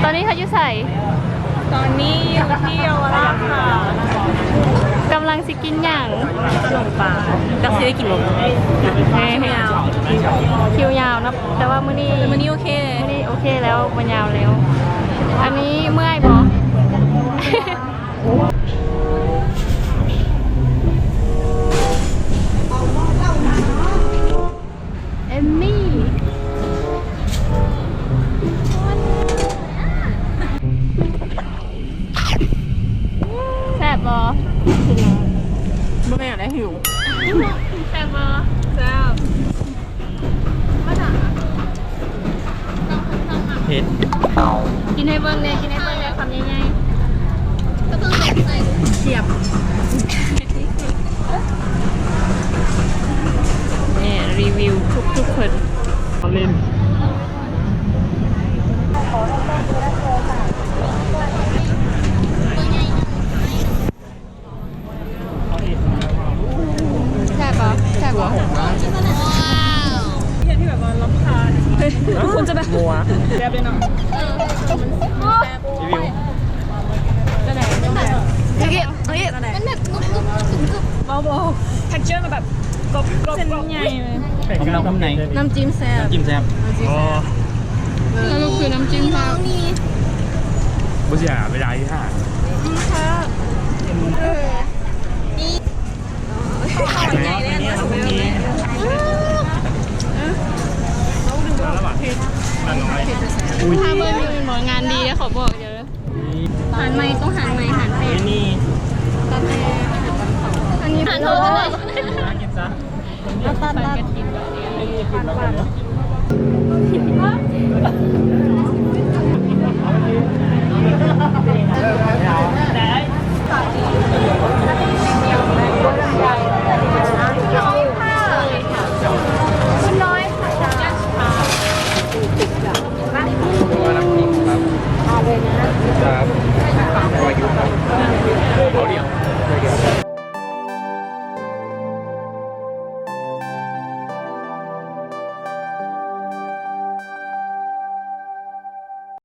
ตอนนี้เขาอยู่ใส่ ตอนนี้อยู่ที่เยาวราชค่ะ กำลังสิกินอย่าง ขนมปังจักซีได้กี่โมง คิวยาวคิวยาวนะแต่ว่ามื้อนี้ วันนี้โอเค มื้อนี้โอเคแล้วมันยาวแล้ว อันนี้เมื่อยบ่ เอมมี่แซ่บบ่ ไม่อยากได้หิว แซ่บบ่ แซ่บ เผ็ด กินให้เบิ่งเลยกินให้เบิ่งเลยคำใหญ่ๆก็ต้องใส่ เฉียบเนี่ยรีวิวทุกคน เอาเล่น แซ่บบ่แซ่บบ่ เห็นที่แบบว่ารับทานคุณจะแบบ มัว แซ่บเลยเนาะ รีวิว นั่นแหละนั่นแหละ เฮ้ยเฮ้ย มันแบบเบาๆ texture มันแบบกรอบเส้นใหญ่เลย ผมน้ำไหน น้ำจิ้มแซ่บ น้ำจิ้มแซ่บอ๋อ สรุปคือน้ำจิ้มแซ่บ บุษยาเวลาที่ห้า ใหญ่เลยนะ แล้วหวานมันน้อย ถ้าเบิ่งอยู่หมองานดีขอบอกเดี๋ยว หันใหม่ต้องหันใหม่หันเป็ด นี่ อันนี้เป็นโทษเลย น่ากินซะ ตัด นี่กินแล้วกันเนาะ